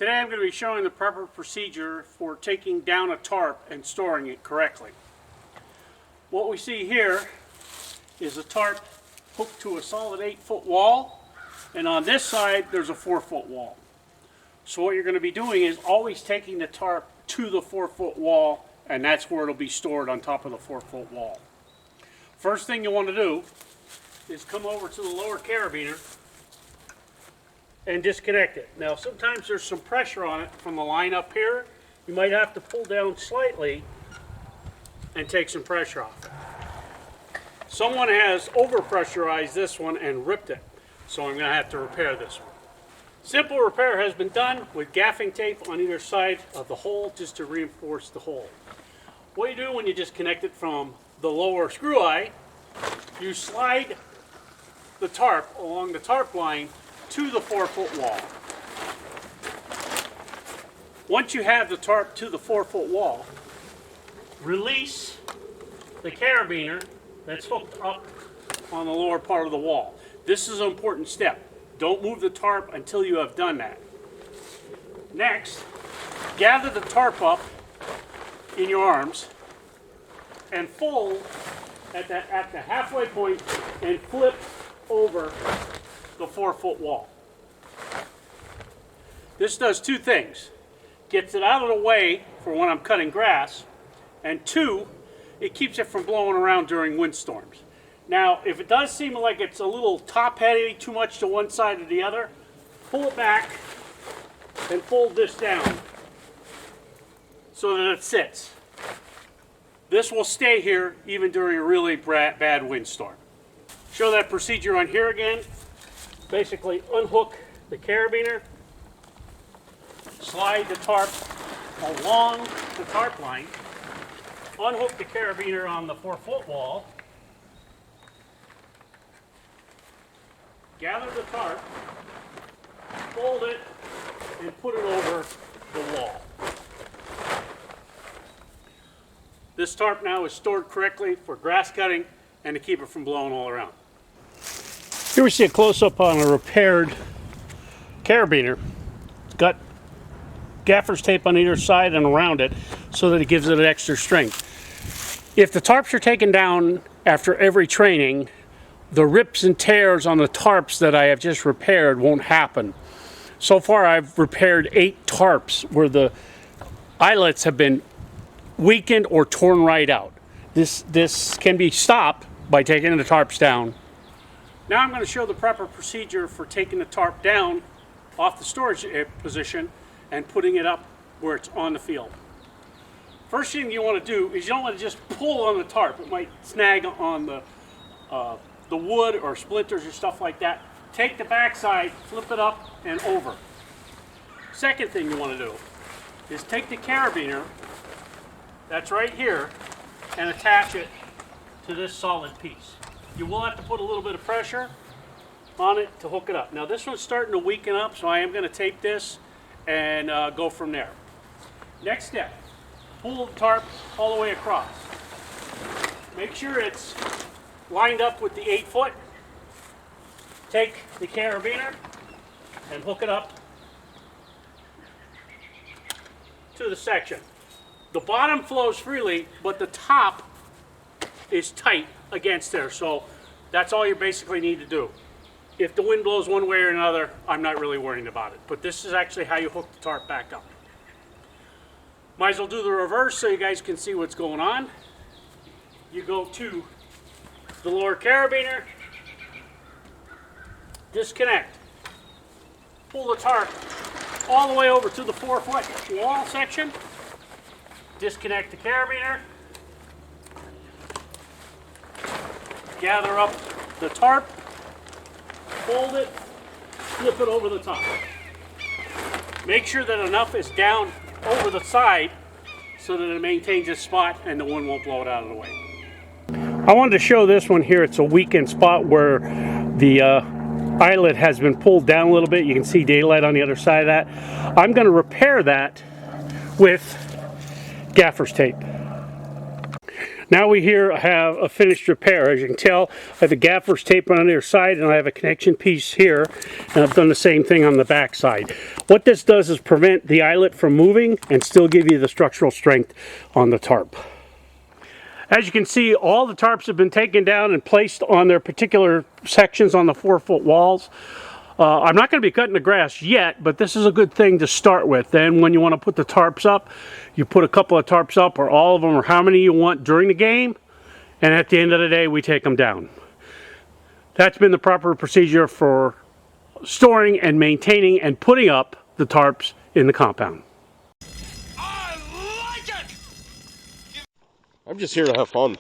Today I'm going to be showing the proper procedure for taking down a tarp and storing it correctly. What we see here is a tarp hooked to a solid 8-foot wall, and on this side there's a 4-foot wall. So what you're going to be doing is always taking the tarp to the 4-foot wall, and that's where it'll be stored, on top of the 4-foot wall. First thing you want to do is come over to the lower carabiner and disconnect it. Now sometimes there's some pressure on it from the line up here. You might have to pull down slightly and take some pressure off. Someone has overpressurized this one and ripped it, so I'm going to have to repair this one. Simple repair has been done with gaffing tape on either side of the hole just to reinforce the hole. What you do when you disconnect it from the lower screw eye, you slide the tarp along the tarp line to the 4-foot wall. Once you have the tarp to the 4-foot wall, release the carabiner that's hooked up on the lower part of the wall. This is an important step. Don't move the tarp until you have done that. Next, gather the tarp up in your arms and fold at the halfway point and flip over the 4-foot wall. This does two things. Gets it out of the way for when I'm cutting grass, and two, it keeps it from blowing around during windstorms. Now, if it does seem like it's a little top-heavy, too much to one side or the other, pull it back and fold this down so that it sits. This will stay here even during a really bad windstorm. Show that procedure on here again. Basically unhook the carabiner, slide the tarp along the tarp line, unhook the carabiner on the 4-foot wall, gather the tarp, fold it, and put it over the wall. This tarp now is stored correctly for grass cutting and to keep it from blowing all around. Here we see a close-up on a repaired carabiner. It's got gaffer's tape on either side and around it so that it gives it an extra strength. If the tarps are taken down after every training, the rips and tears on the tarps that I have just repaired won't happen. So far I've repaired 8 tarps where the eyelets have been weakened or torn right out. This can be stopped by taking the tarps down. Now I'm going to show the proper procedure for taking the tarp down off the storage position and putting it up where it's on the field. First thing you want to do is you don't want to just pull on the tarp. It might snag on the wood or splinters or stuff like that. Take the back side, flip it up and over. Second thing you want to do is take the carabiner that's right here and attach it to this solid piece. You will have to put a little bit of pressure on it to hook it up. Now this one's starting to weaken up, so I am going to tape this and go from there. Next step, pull the tarp all the way across. Make sure it's lined up with the 8-foot. Take the carabiner and hook it up to the section. The bottom flows freely, but the top is tight against there, so that's all you basically need to do. If the wind blows one way or another, I'm not really worrying about it, but this is actually how you hook the tarp back up. Might as well do the reverse so you guys can see what's going on. You go to the lower carabiner, disconnect, pull the tarp all the way over to the 4-foot wall section, disconnect the carabiner, gather up the tarp, fold it, flip it over the top. Make sure that enough is down over the side so that it maintains its spot and the wind won't blow it out of the way. I wanted to show this one here. It's a weakened spot where the eyelet has been pulled down a little bit. You can see daylight on the other side of that. I'm going to repair that with gaffer's tape. Now we here have a finished repair. As you can tell, I have the gaffer's tape on either side, and I have a connection piece here, and I've done the same thing on the back side. What this does is prevent the eyelet from moving and still give you the structural strength on the tarp. As you can see, all the tarps have been taken down and placed on their particular sections on the 4-foot walls. I'm not going to be cutting the grass yet, but this is a good thing to start with. Then when you want to put the tarps up, you put a couple of tarps up, or all of them, or how many you want during the game, and at the end of the day we take them down. That's been the proper procedure for storing and maintaining and putting up the tarps in the compound. I like it! I'm just here to have fun.